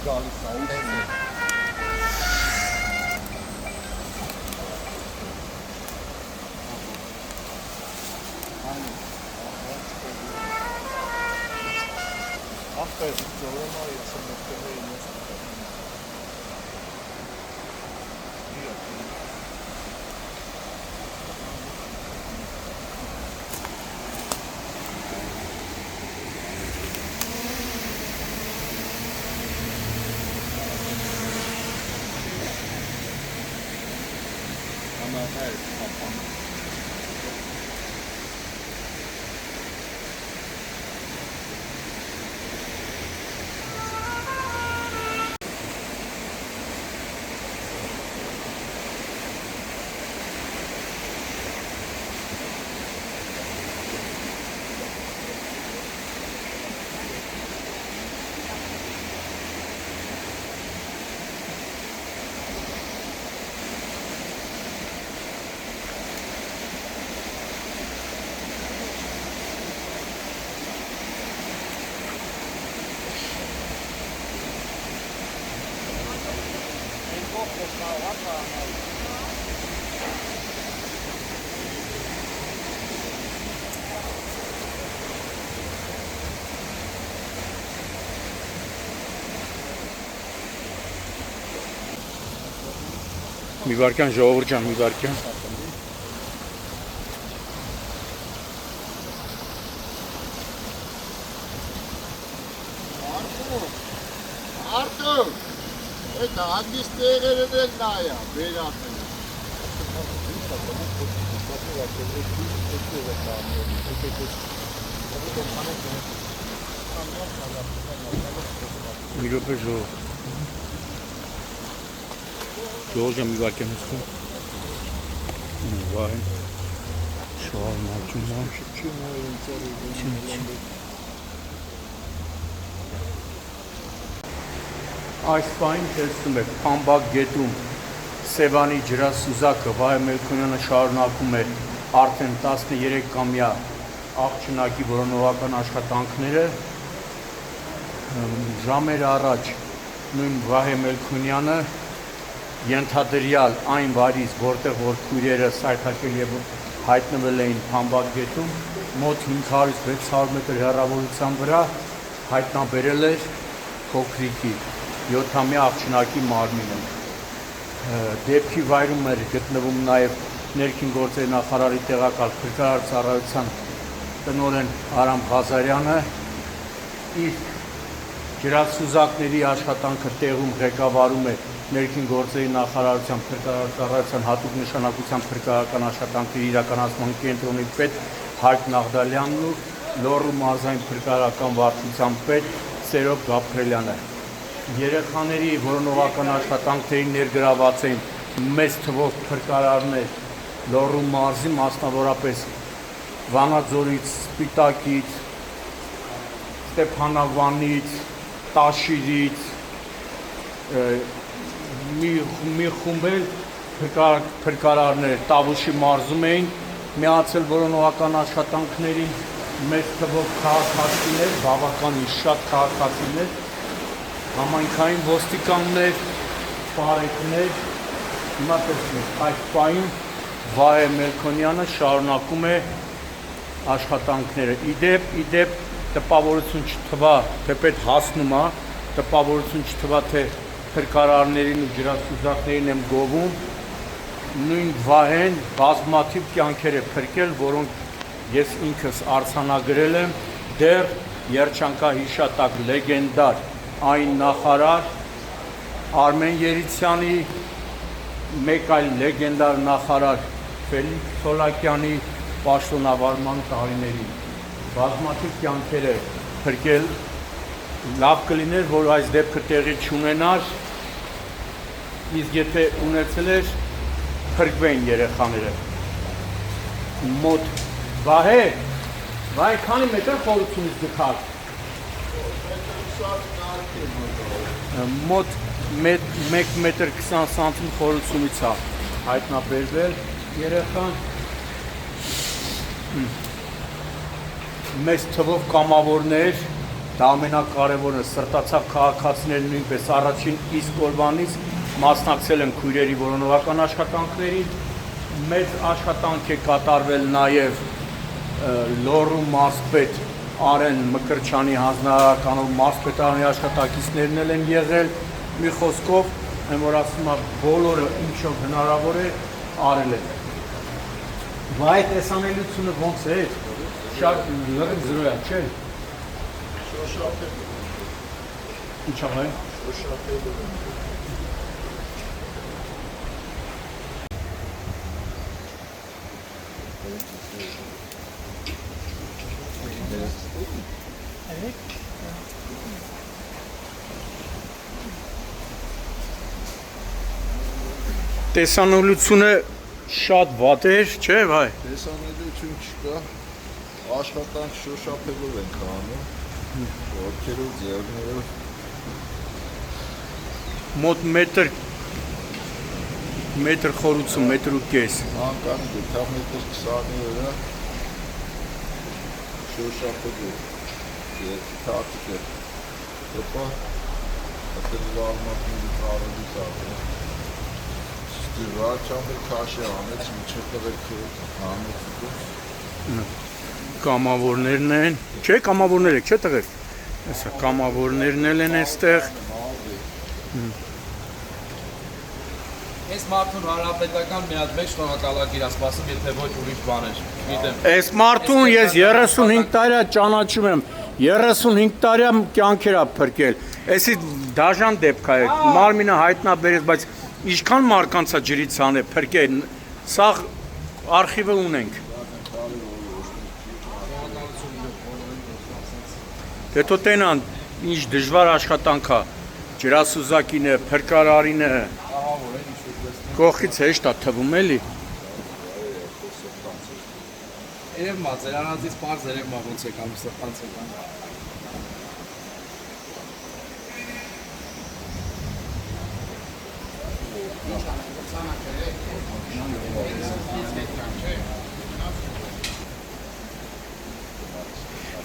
գալիս է ուշ։ Ախպեր ժողովը եթե մտքեր ինձ մի վարքյան ժողովուրդ ջան, մի վարքյան։ Արտուր, այդ հանդիս տեղերը դել նայա, վերապել։ Մի րոպե ժողով։ Ժողովը մի վարքյան հսկում։ Վայ, շարունակում Այս պահին տեսնում եք Փամբակ գետում Սևանի ջրասուզակը Վահե Մելքոնյանը շարունակում է արդեն 13-ամյա աղջնակի որոնողական աշխատանքները ժամեր առաջ նույն Վահե Մելքոնյանը ենթադրյալ այն վայրից, որտեղ որ քույրերը սայթաքել եւ հայտնվել էին Փամբակ գետում, մոտ 500-600 մետր հեռավորության վրա հայտնաբերել էր փոքրիկի 7-ամյա աղջնակի մարմինը։ Դեպքի վայրում էր գտնվում նաեւ ներքին գործերի նախարարի տեղակալ փրկարար ծառայության տնօրեն Արամ Ղազարյանը, իսկ ջրասուզակների աշխատանքը տեղում ղեկավարում է ներքին գործերի նախարարության փրկարար ծառայության հատուկ նշանակության փրկարարական աշխատանքների իրականացման կենտրոնի պետ Հայկ Նաղդալյանն ու Լոռու մարզային փրկարարական վարչության պետ Սերոբ Գաբրելյանը։ Երեխաների որոնողական աշխատանքներին ներգրաված էին մեծ թվով փրկարարներ Լոռու մարզի, մասնավորապես Վանաձորից, Սպիտակից, Ստեփանավանից, Տաշիրից, մի խումբ էլ փրկարարներ Տավուշի մարզում էին միացել որոնողական աշխատանքներին մեծ թվով քաղաքացիներ, բավականին շատ քաղաքացիներ, համայնքային ոստիկաններ, բարեկներ, հիմա տեսնենք այս պահին Վահե Մելքոնյանը շարունակում է աշխատանքները։ Իդեպ տպավորություն չթվա, թեպետ հասնում է, տպավորություն չթվա, թե փրկարարներին ու ջրասուզակներին եմ գովում, նույն Վահեն բազմաթիվ կյանքեր է փրկել, որոնք ես ինքս արձանագրել եմ, դեռ երջանկահիշատակ լեգենդար այն նախարար Արմեն Երիցյանի, մեկ այլ լեգենդար նախարար Ֆելիքս Սոլակյանի պաշտոնավարման տարիներին բազմաթիվ կյանքեր է փրկել, լավ կլիներ, որ այս դեպքը տեղի չունենար, իսկ եթե ունեցել էր, փրկվեին երեխաները։ Մոտ Վահե, քանի մետր խորությունից գտար։ Մոտ 1 մետր 20 սանտիմ խորությունից է հայտնաբերվել երեխան։ Մեծ թվով կամավորներ դա ամենակարևորը սրտացավ քաղաքացիներ նույնպես առաջին իսկ օրվանից մասնակցել են քույրերի որոնողական աշխատանքներին, մեծ աշխատանք է կատարվել նաև Լոռու մարզպետ Արեն Մկրտչյանի հանձնարարականով մարզպետարանի աշխատակիցներն են եղել, մի խոսքով եմ որ ասում եմ բոլորը ինչով հնարավոր է արել են։ Վայ տեսանելիությունը ոնց է, շատ լրիվ զրոյա, չէ՞։ Ինչա՞ է։ Տեսանելիությունը շատ վատ էր, չէ՞ վայ։ Տեսանելիություն չկա, աշխատանք շոշափելով ենք անում, ոտքերով, ձեռներով։ Մոտ մետր խորություն, մետր ու կես։ Անկանի դեպքա մետր 20-ի վրա շոշափելով, երկի թաթիկ է, տպա, ատել արմատների կարելից աղը։ Վաչամեր քաշի անեց, միջև տղերք անեց Կամավորներն են, չէ կամավորներ եք, չէ տղեր, հեսա կամավորներն են այստեղ Այս մարդուն հարապետական մի հատ մեկ շնորհակալագիր ասպասում, եթե ոչ ուրիշ բան էր, գիտեմ Այս մարդուն ես 35 տարյա ճանաչում եմ, 35 տարյա կյանքերա փրկել, այսի դաժան դեպք է, մարմինը հայտնաբերեց, բայց Ինչքան մարկանց է ջրից անե, փրկեն, սաղ արխիվը ունենք։ Հետո տենան, ինչ դժվար աշխատանք է, ջրասուզակին է, փրկարարին է, կողքից հեշտ է թվում էլի։ Երև մա, ձեր անածից պարզ երև մա ոնց եկամ, սրտանց եկամ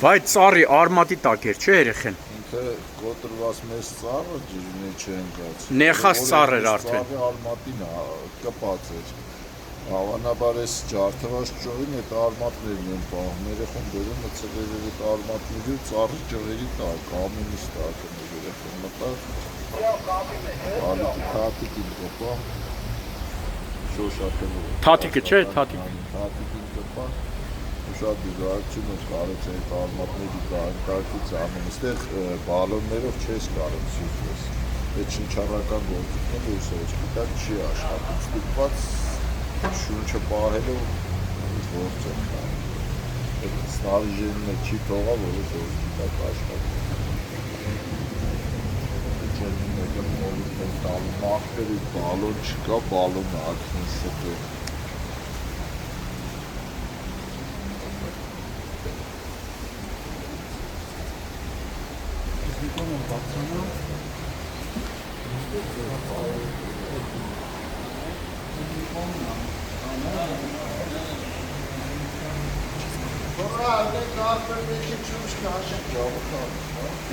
Վայ ծառի արմատի տակ էր, չէ երեխեն։ Ինքը կոտրված մեծ ծառը ջրին չեն գած։ Նեխած ծառ էր արդեն։ Ծառի արմատին կպած էր։ Հավանաբար այս ջարդված ճողին այդ արմատներն են պահում։ Երեխան բերում է ծղերել այդ արմատների ու ծառի ճղերի տակ, ամենից տակ են երեխան մտավ։ Ալիքի թաթիկին կպա։ Շոշափելով։ Թաթիկը չէ, թաթիկ։ Թաթիկին կպա։ Շատ դժվարություն է կարեց այդ արմատների կայքից ամեն այստեղ բալոններով չես կարող սիրտես այդ շնչառական գործիքն է սոճկի տակ չի աշխատում ստիպված շունչը պահելով գործ է այդ սնավիժենը չի թողա որ սոճկի տակ աշխատում ջերմի մեկը մոլուտ են տալու մախտերի բալոն չկա բալոնը ակնի ստով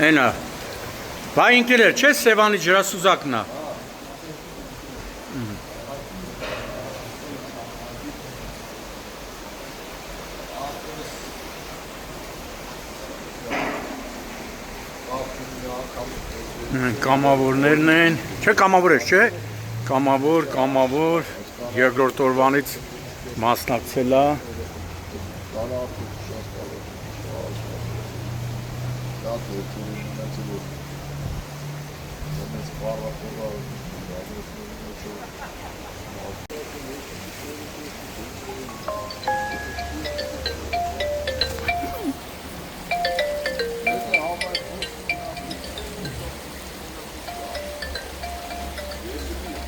Այնա, բա ինքներ չէ Սևանի ջրասուզակն է։ Կամավորներն են, չէ կամավոր ես, չէ, կամավոր, երկրորդ օրվանից մասնակցել է։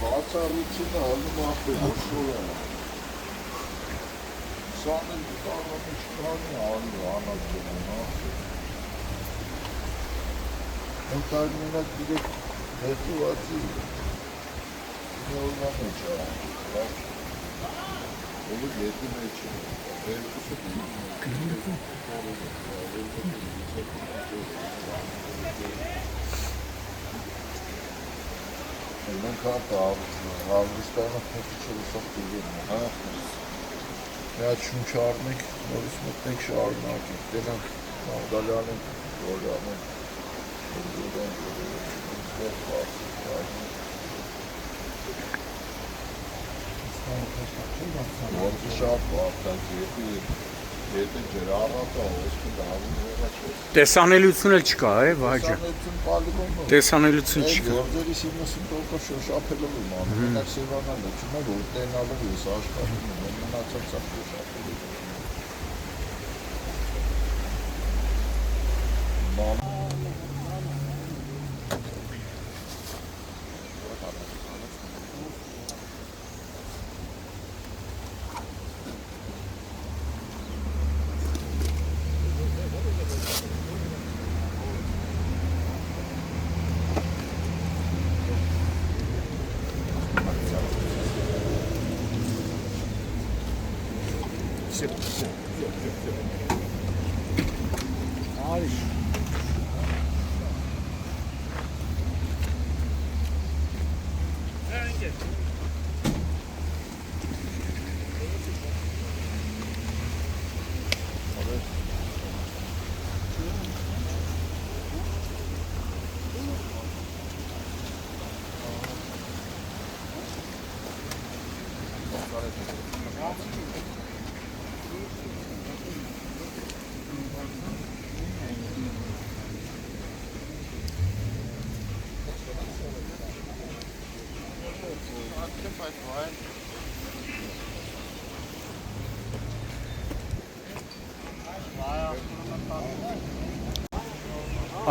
Բացառությունը հալում ախպերով շորը սան են կարվան իշխանի ալու անածում ընկար մենակ դիրեք հետուվածի նորման է չա Ովը գետի մեջ է։ Երկուսը մենք հավստանը փոխիչով դուրս հա մի հատ շունչ առնենք նորից մտնենք շարունակենք դրանք Մաղդալյանին Գորյանին Որը շատ բարձր եթե ջրառատը ոսկի դավին եղած է Տեսանելիություն էլ չկա, Վահաջը։ Տեսանելիություն չկա։ Գործերի 90% շոշափելով եմ անում, մենակ Սևանալը չունի որ տենալով ես աշխատում եմ, մնացած է շոշափելով։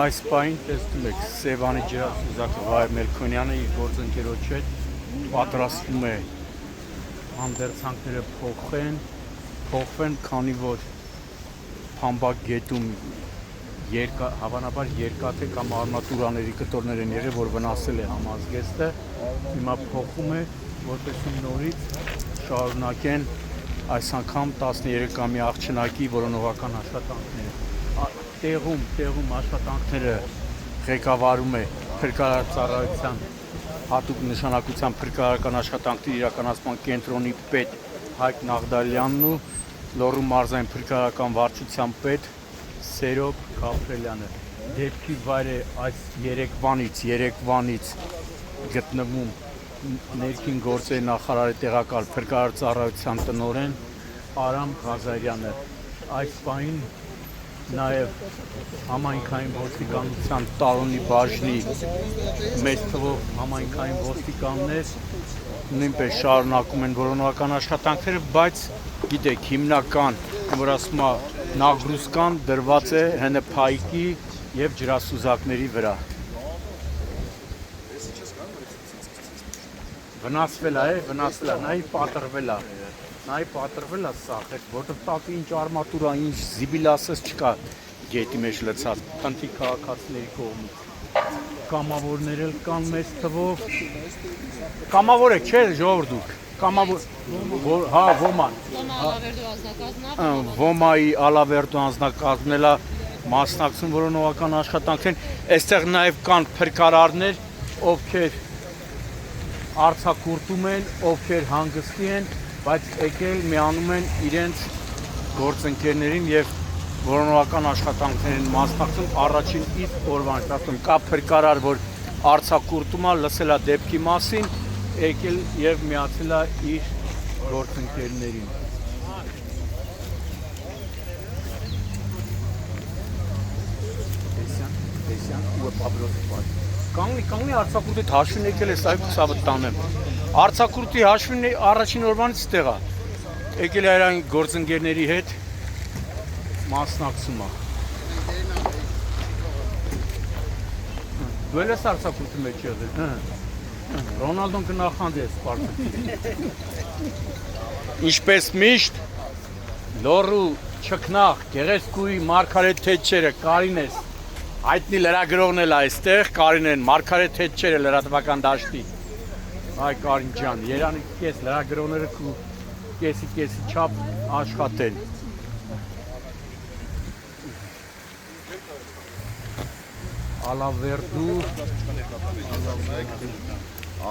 Այս պահին տեսնում եք Սևանի ջրասուզակը Վահե Մելքոնյանը իր գործընկերոջ հետ պատրաստվում է հանդերձանքները փոխվեն, քանի որ Փամբակ գետում հավանաբար երկաթե կամ արմատուրաների կտորներ են եղել, որ վնասել է համազգեստը, հիմա փոխում է, որպեսզի նորից շարունակեն այս անգամ 13-ամյա աղջնակի որոնողական աշխատանքները։ Տեղում աշխատանքները ղեկավարում է փրկարարծառայության հատուկ նշանակության փրկարարական աշխատանքների իրականացման կենտրոնի պետ Հայկ Նաղդալյանն ու Լոռու մարզային փրկարարական վարչության պետ Սերոբ Գաբրելյանը։ Դեպքի վայրը այս Երևանից գտնվում ներքին գործերի նախարարի տեղակալ փրկարարծառայության տնօրեն Արամ Ղազարյանը։ Այս պահին նաև համայնքային ոստիկանության Տարոնի բաժնի մեծ թվով համայնքային ոստիկաններ նույնպես շարունակում են որոնողական աշխատանքները, բայց գիտեք, հիմնական, որ ասում է, նագրուսկան դրված է ՀՆՓ-ի եւ ջրասուզակների վրա։ Վնասվել է, նայ պատրվել է սախ, որտեղ տակը ինչ արմատուրա, ինչ զիբիլասես չկա գետի մեջ լցած, խնդի քաղաքացիների կողմից։ Կամավորներ էլ կան մեծ թվով։ Կամավոր եք, չէ՞, ժողովուրդ դուք։ Կամավոր, հա, ոման։ Ոմայի Ալավերդու անձնակազմն էլ մասնակցում որոնողական աշխատանքներին։ Այստեղ նաև կան փրկարարներ, ովքեր արձակուրդում են, ովքեր հանգստի են, բայց եկել միանում են իրենց գործընկերներին եւ որոնողական աշխատանքներին մասնակցում առաջին իսկ օրվանից, ասում կա փրկարար, որ արձակուրդում է, լսել է դեպքի մասին, եկել եւ միացել է իր գործընկերներին։ Տեսյան ու Պաբլոսի Կանգնի արձակուրդի հաշվին եկել է սայք ցավը տանեմ։ Արձակուրդի հաշվին առաջին օրվանից ստեղ է։ Եկել է այն գործընկերների հետ մասնակցում է։ Դու ես արձակուրդի մեջ եղել, հա։ Ռոնալդոն կնախանդի է Սպարտակին։ Ինչպես միշտ Լոռու չքնաղ գեղեցկուի Մարգարետ Թետչերը Կարինես հայտնի լրագրողն էլ այստեղ, Կարինեն, Մարգարետ Թետչերը լրատվական դաշտի։ Այ Կարին ջան, Երանի քեզ լրագրողները քու կեսի չափ աշխատել։ Ալավերդու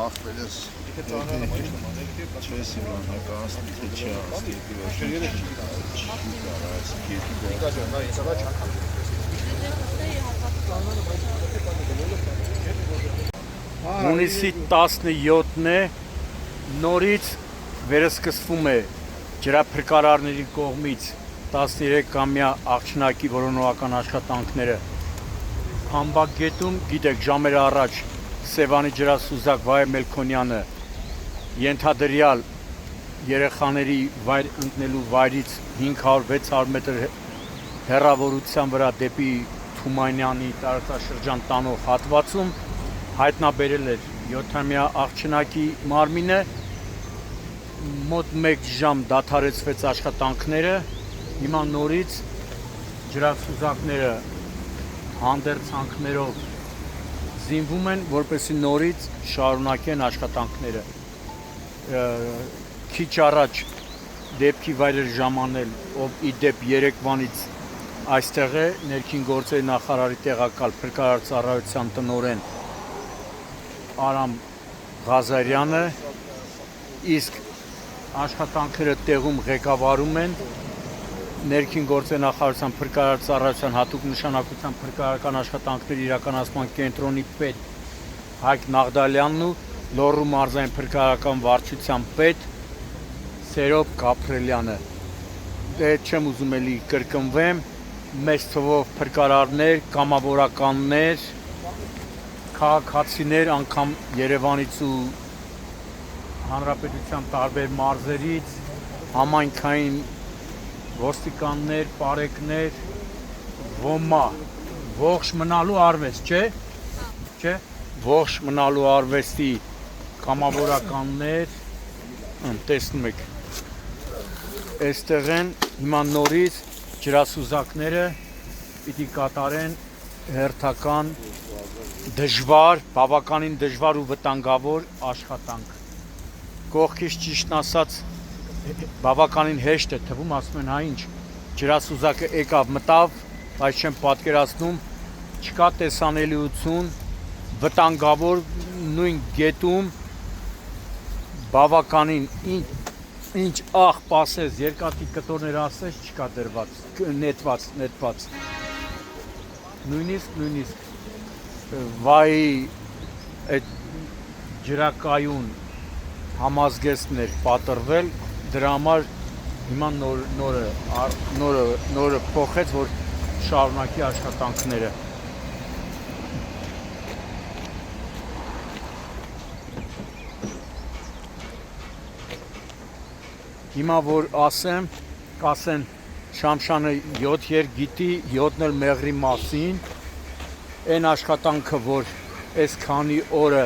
Ախպերս չես իրանականացնի, թե չի անցնի, Հունիսի 17-ն է, նորից վերսկսվում է ջրափրկարարների կողմից 13-ամյա աղջնակի որոնողական աշխատանքները։ Համբագետում, գիտեք, ժամեր առաջ Սևանի ջրասուզակ Վայե Մելքոնյանը ենթադրյալ երեխաների վայր ընկնելու վայրից 500-600 մետր հեռավորության վրա դեպի Թումանյանի տարածաշրջան տանող հատվածում հայտնաբերել էր 7-ամյա աղջնակի մարմինը, մոտ 1 ժամ դադարեցվեց աշխատանքները, հիմա նորից ջրասուզակները հանդերձանքներով զինվում են, որպեսզի նորից շարունակեն աշխատանքները։ Քիչ առաջ դեպքի վայր էր ժամանել, ով ի դեպ երեկվանից այստեղ է, ներքին գործերի նախարարի տեղակալ փրկարար ծառայության տնօրեն Արամ Ղազարյանը, իսկ աշխատանքները տեղում ղեկավարում են ներքին գործերի նախարարության փրկարար ծառայության հատուկ նշանակության փրկարարական աշխատանքների իրականացման կենտրոնի պետ Հայկ Նաղդալյանն ու Լոռու մարզային փրկարարական վարչության պետ Սերոբ Գաբրելյանը։ Դե չեմ ուզում էլի կրկնվեմ, մեծ թվով փրկարարներ, կամավորականներ, քաղաքացիներ, անգամ Երևանից ու հանրապետության տարբեր մարզերից, համայնքային ոստիկաններ, պարեկներ, ոմա, ողջ մնալու արվեստ, չէ, ողջ մնալու արվեստի կամավորականներ, տեսնում եք, այստեղ են հիմա նորից ջրասուզակները պիտի կատարեն հերթական դժվար, բավականին դժվար ու վտանգավոր աշխատանք։ Կողքից ճիշտն ասած բավականին հեշտ է թվում, ասում են հա ինչ, ջրասուզակը եկավ մտավ, բայց չեմ պատկերացնում, չկա տեսանելիություն, վտանգավոր նույն գետում բավականին ինչ աղ պասես, երկաթի կտորներ ասես չկա դրված, նետված, նույնիսկ վայի այդ ջրակայուն համազգեստներ պատրվել, դրա համար հիմա նորը փոխեց, որ շարունակի աշխատանքները։ Հիմա որ կասեն Շամշանը 7 եր գիտի, 7-ն էլ մեղրի մասին, այն աշխատանքը, որ այս քանի օրը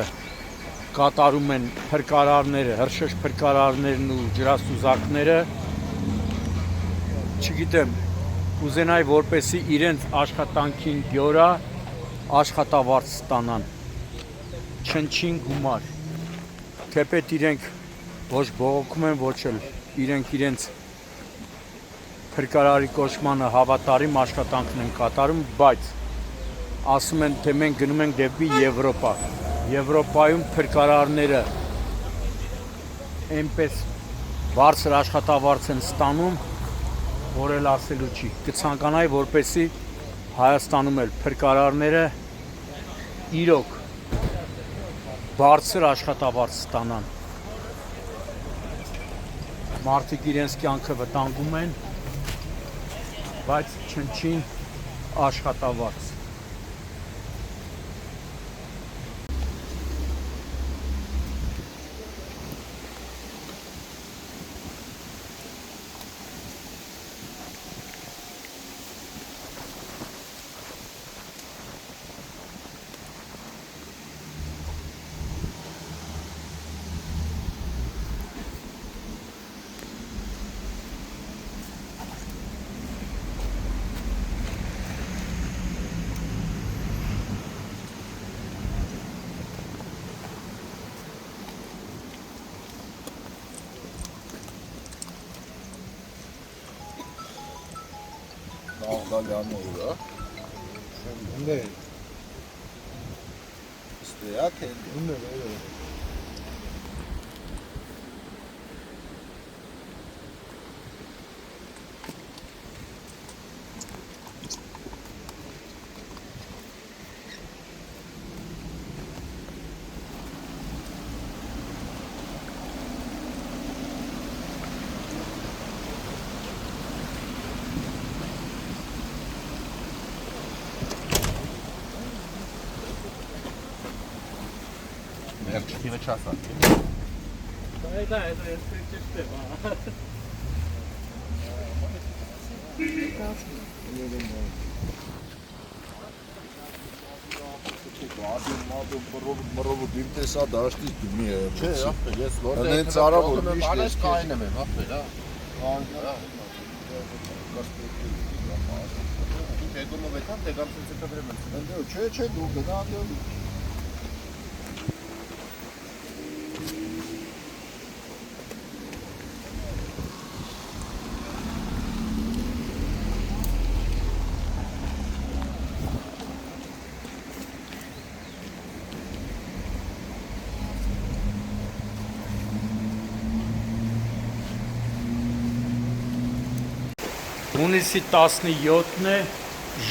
կատարում են փրկարարները, հրշեջ փրկարարներն ու ջրասուզակները, չգիտեմ, կուզենայի որպեսի իրենց աշխատանքին գյորա աշխատավարձ ստանան, չնչին գումար, թեպետ իրենք ոչ բողոքում են, ոչ էլ իրենց փրկարարի կոչմանը հավատարիմ աշխատանքն են կատարում, բայց ասում են, թե մենք գնում ենք դեպի Եվրոպա։ Եվրոպայում փրկարարները այնպես բարձր աշխատավարձ են ստանում, որ էլ ասելու չի։ Կցանկանայի, որպեսի Հայաստանում էլ փրկարարները իրոք բարձր աշխատավարձ ստանան։ Մարդիկ իրենց կյանքը վտանգում են, բայց չնչին աշխատավարձ։ Աղդալյանի ուրա։ Ναι, Ստեա քենդի։ ναι, ναι. Երկչիվը չասա։ Да, это система. Մռովը դիմ տեսա դաշտից դիմի է։ Չէ, ախպեր, ես որտեղ Հենց արավոր միշտ ես ես կայնեմ եմ, ախպեր, հա։ Դեգոմը վետան, դեգամ սենց կդրեմ եմ։ Չէ, դու գնա անդել։ Հունիսի 17-ն է,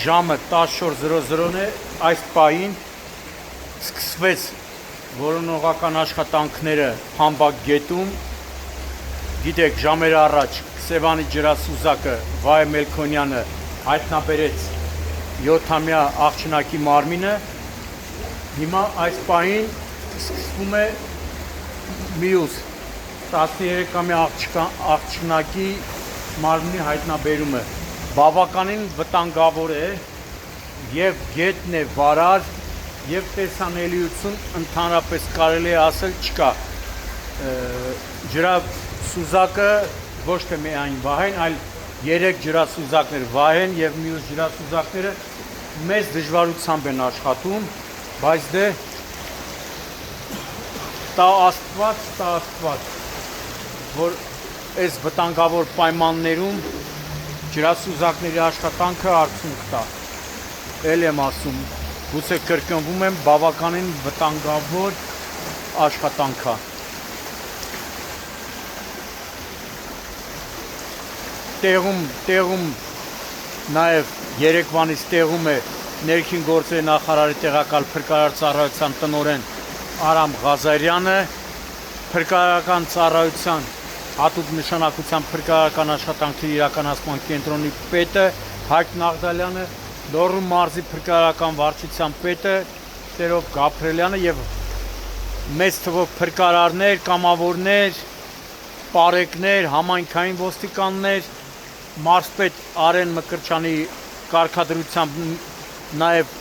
ժամը 14:00-ն է, այս պահին սկսվեց որոնողական աշխատանքները Փամբակ գետում։ Գիտեք, ժամեր առաջ Սևանի ջրասուզակը Վահե Մելքոնյանը հայտնաբերեց 7-ամյա աղջնակի մարմինը։ Հիմա այս պահին սկսվում է մյուս 13-ամյա աղջնակի մարմնի հայտնաբերումը։ Բավականին վտանգավոր է, եւ գետն է վարար, եւ տեսանելիություն ընդհանրապես կարելի է ասել չկա։ Ջրասուզակը ոչ թե միայն Վահեն, այլ 3 ջրասուզակներ Վահեն եւ մյուս ջրասուզակները մեծ դժվարությամբ են աշխատում, բայց դե տա Աստված, որ այս վտանգավոր պայմաններում ջրասուզակների աշխատանքը արդյունք տա։ Էլ եմ ասում, գուցե կրկնվում եմ, բավականին վտանգավոր աշխատանք է։ Տեղում նաև Երևանից տեղում է ներքին գործերի նախարարի տեղակալ փրկարար ծառայության տնօրեն Արամ Ղազարյանը, փրկարարական ծառայության հատուկ նշանակության փրկարարական աշխատանքների իրականացման կենտրոնի պետը Հայկ Նաղդալյանը, Լոռու մարզի փրկարարական վարչության պետը Տերով Գաբրելյանը եւ մեծ թվով փրկարարներ, կամավորներ, պարեկներ, համայնքային ոստիկաններ, մարզպետ Արեն Մկրտչյանի կարգադրությամբ նաեւ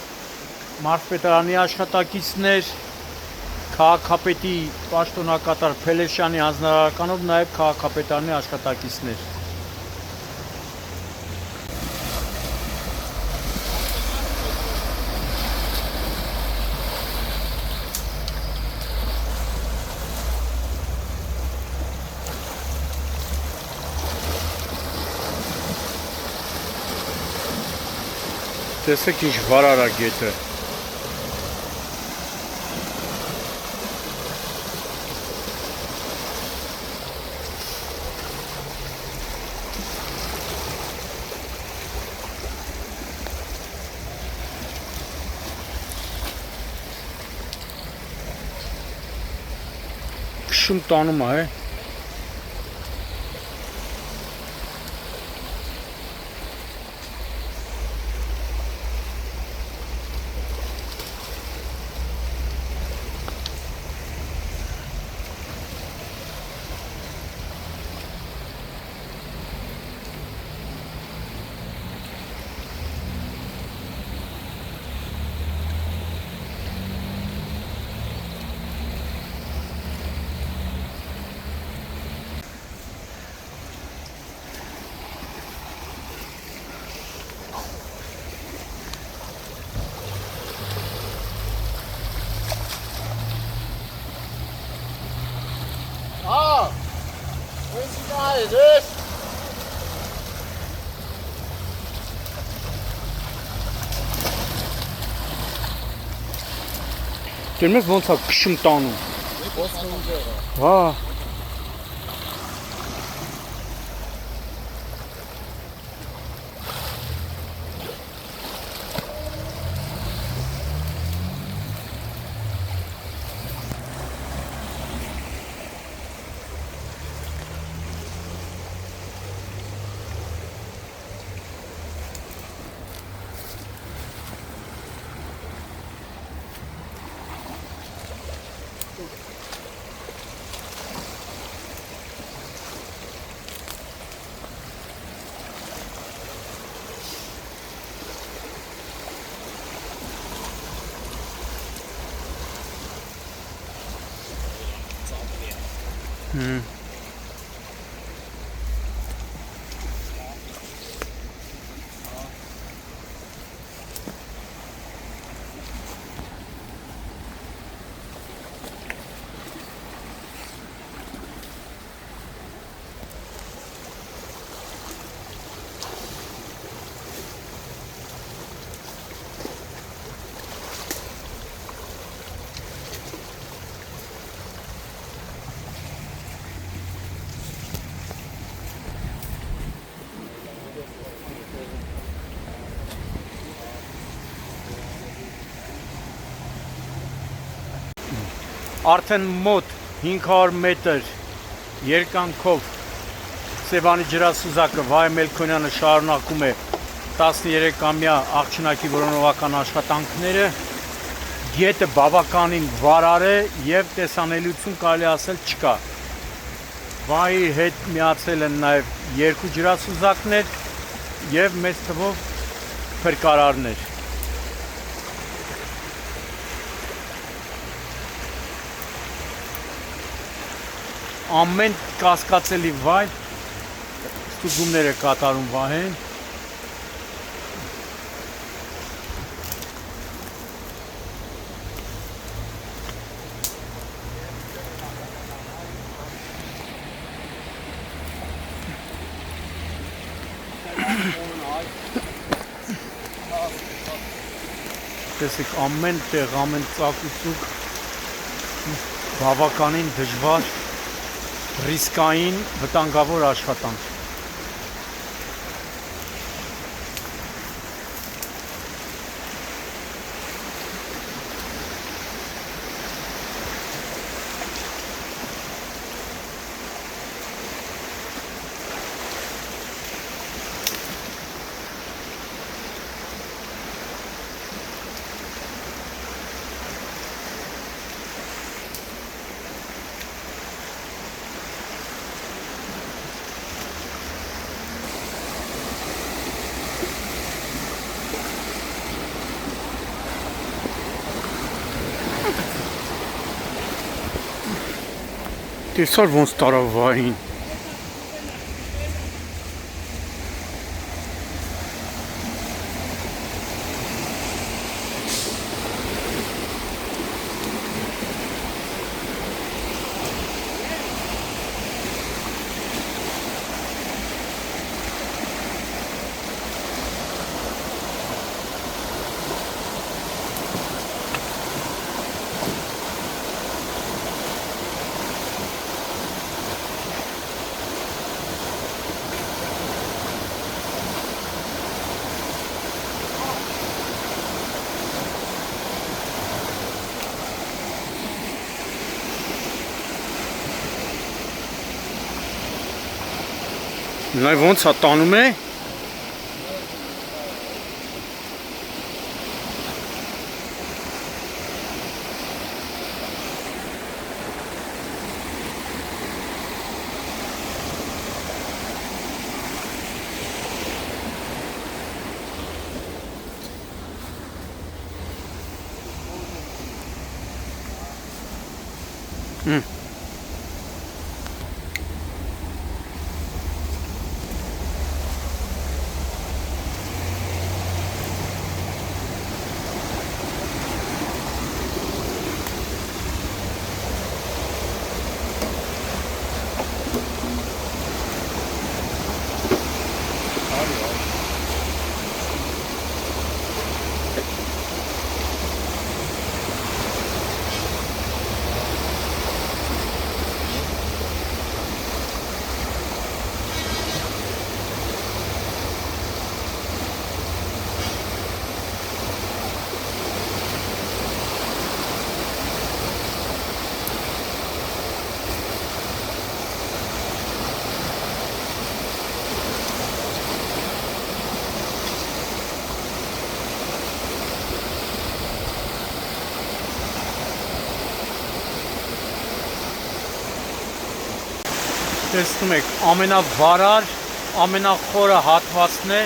մարզպետարանի աշխատակիցներ, քաղաքապետի պաշտոնակատար Փելեշյանի հանձնարարականով նաև քաղաքապետարանի աշխատակիցներ։ Տեսեք ինչ վարար է գետը։ Քշում տանում է, Դեռ մեզ ոնց է քշում տանում։ Հա։ Արդեն մոտ 500 մետր երկայնքով Սևանի ջրասուզակը Վահե Մելքոնյանը շարունակում է 13-ամյա աղջնակի որոնողական աշխատանքները։ Գետը բավականին վարար է եւ տեսանելիություն կարելի ասել չկա։ Վահեի հետ միացել են նաեւ 2 ջրասուզակներ եւ մեծ թվով փրկարարներ։ Ամեն կասկածելի վայր ստուգումներ է կատարում Վահեն։ Տեսեք ամեն տեղ, ամեն ծակուցուկ բավականին դժվար ռիսկային վտանգավոր աշխատանք։ Տեսար ոնց տարավ Վահին։ Նայ ոնց է տանում է։ Տեսնում եք, ամենավարար, ամենախորը հատվածն է,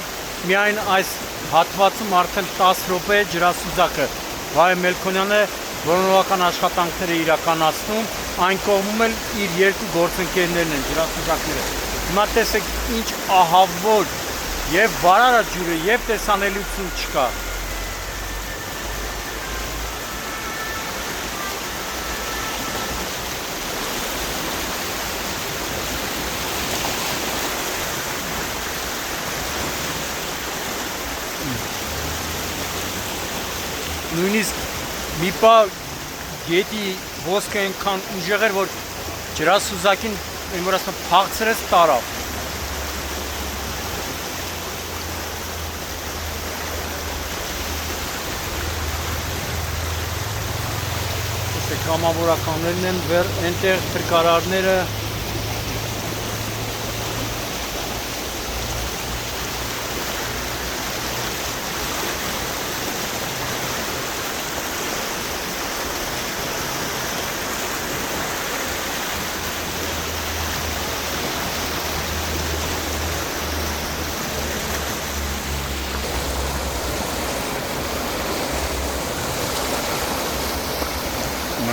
միայն այս հատվածում արդեն 10 րոպե ջրասուզակը Վահե Մելքոնյանը որոնողական աշխատանքները իրականացնում, այն կողմում էլ իր երկու գործընկերներն են ջրասուզակները։ Հիմա տեսեք ինչ ահավոր եւ վարար է ջուրը եւ տեսանելիություն չկա։ Նույնիսկ մի պա գետի ոսկը այնքան ուժեղ էր, որ ջրասուզակին որ ասում փախցրեց տարավ։ Տեսեք կամավորականներն են վեր այնտեղ փրկարարները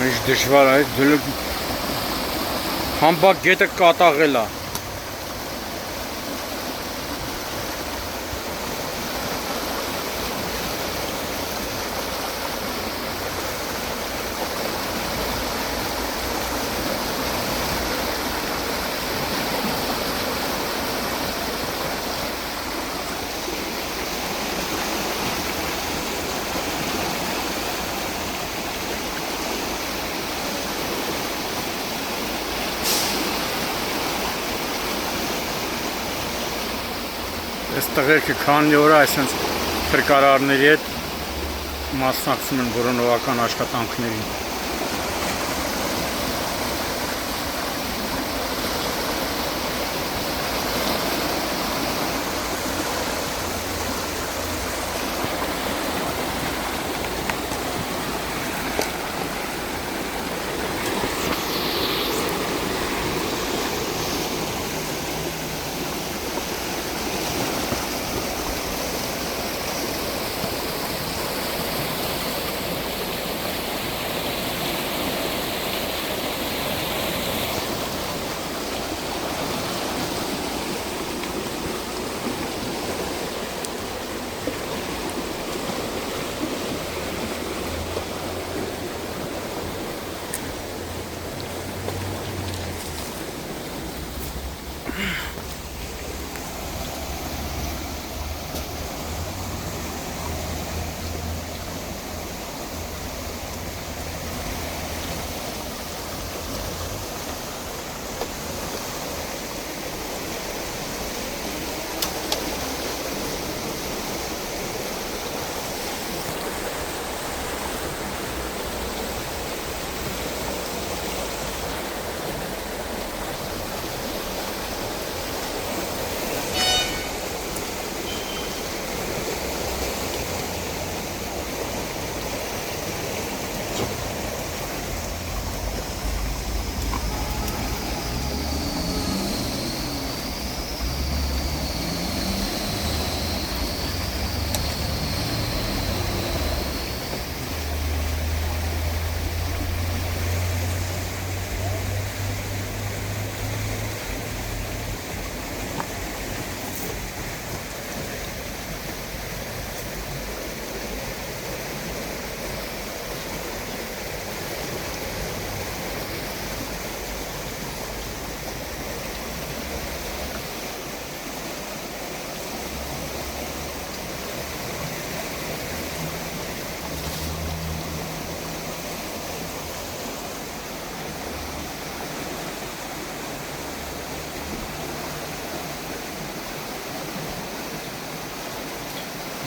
Ինչ դժվար է, համբակ գետը կատաղել է։ Այս տղերքը քանի օր այսպես փրկարարների հետ մասնակցում են որոնողական աշխատանքներին։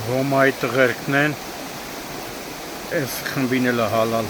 Ոմայի տղերքն են, այս խմբին էլ հալալ